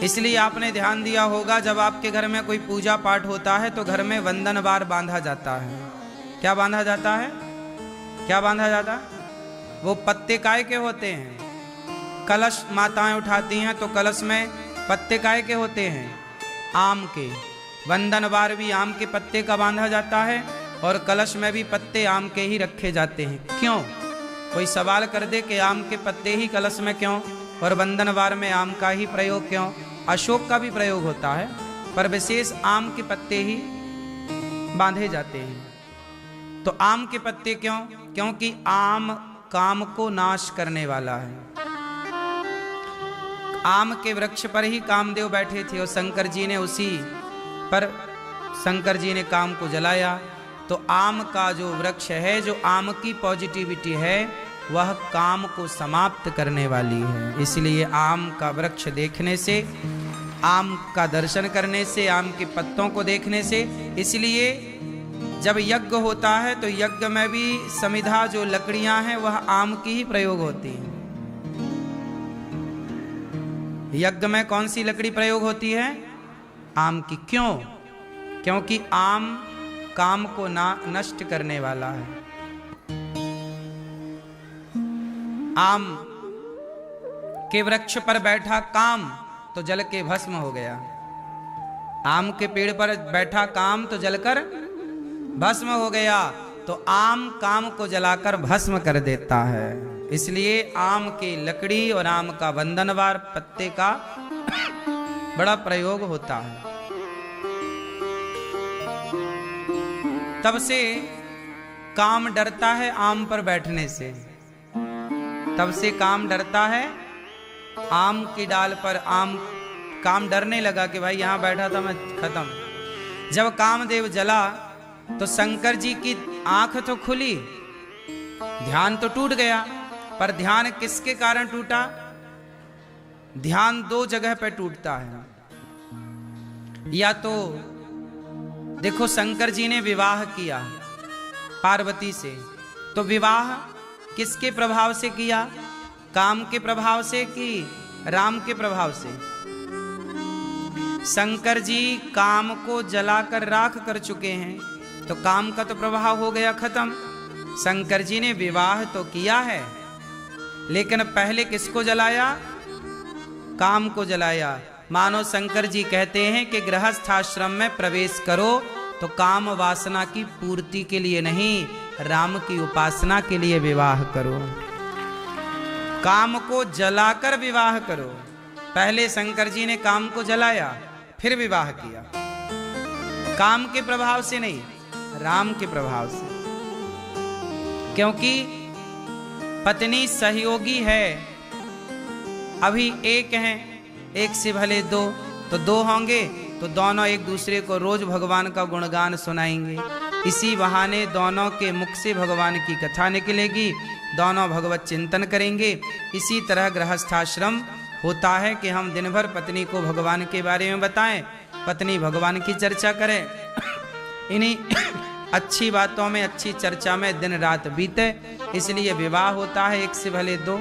इसलिए आपने ध्यान दिया होगा, जब आपके घर में कोई पूजा पाठ होता है तो घर में वंदनवार बांधा जाता है। क्या बांधा जाता है? क्या बांधा जाता है? वो पत्ते काय के होते हैं? कलश माताएं उठाती हैं तो कलश में पत्ते काय के होते हैं? आम के। वंदनवार भी आम के पत्ते का बांधा जाता है और कलश में भी पत्ते आम के ही रखे जाते हैं। क्यों? कोई सवाल कर दे कि आम के पत्ते ही कलश में क्यों और वंदनवार में आम का ही प्रयोग क्यों? अशोक का भी प्रयोग होता है पर विशेष आम के पत्ते ही बांधे जाते हैं। तो आम के पत्ते क्यों? क्योंकि आम काम को नाश करने वाला है। आम के वृक्ष पर ही कामदेव बैठे थे और शंकर जी ने उसी पर शंकर जी ने काम को जलाया। तो आम का जो वृक्ष है, जो आम की पॉजिटिविटी है, वह काम को समाप्त करने वाली है। इसलिए आम का वृक्ष देखने से, आम का दर्शन करने से, आम के पत्तों को देखने से, इसलिए जब यज्ञ होता है तो यज्ञ में भी समिधा जो लकड़ियां हैं वह आम की ही प्रयोग होती है। यज्ञ में कौन सी लकड़ी प्रयोग होती है? आम की। क्यों? क्योंकि आम काम को नष्ट करने वाला है। आम के वृक्ष पर बैठा काम तो जल के भस्म हो गया। आम के पेड़ पर बैठा काम तो जलकर भस्म हो गया। तो आम काम को जलाकर भस्म कर देता है। इसलिए आम की लकड़ी और आम का वंदनवार पत्ते का बड़ा प्रयोग होता है। तब से काम डरता है आम पर बैठने से। तब से काम डरता है आम की डाल पर। काम डरने लगा कि भाई यहां बैठा था मैं खत्म। जब कामदेव जला तो शंकर जी की आंख तो खुली, ध्यान तो टूट गया। पर ध्यान किसके कारण टूटा? ध्यान दो जगह पे टूटता है। या तो देखो, शंकर जी ने विवाह किया पार्वती से, तो विवाह किसके प्रभाव से किया? काम के प्रभाव से कि राम के प्रभाव से? शंकर जी काम को जलाकर राख कर चुके हैं, तो काम का तो प्रभाव हो गया खत्म। शंकर जी ने विवाह तो किया है, लेकिन पहले किसको जलाया? काम को जलाया। मानो शंकर जी कहते हैं कि गृहस्थ आश्रम में प्रवेश करो तो काम वासना की पूर्ति के लिए नहीं, राम की उपासना के लिए विवाह करो। काम को जलाकर विवाह करो। पहले शंकर जी ने काम को जलाया, फिर विवाह किया। काम के प्रभाव से नहीं, राम के प्रभाव से। क्योंकि पत्नी सहयोगी है। अभी एक हैं, एक से भले दो, तो दो होंगे तो दोनों एक दूसरे को रोज भगवान का गुणगान सुनाएंगे। इसी बहाने दोनों के मुख से भगवान की कथा निकलेगी, दोनों भगवत चिंतन करेंगे। इसी तरह गृहस्थाश्रम होता है कि हम दिन भर पत्नी को भगवान के बारे में बताएं, पत्नी भगवान की चर्चा करे। इन्हीं अच्छी बातों में, अच्छी चर्चा में दिन रात बीते। इसलिए विवाह होता है एक से भले दो।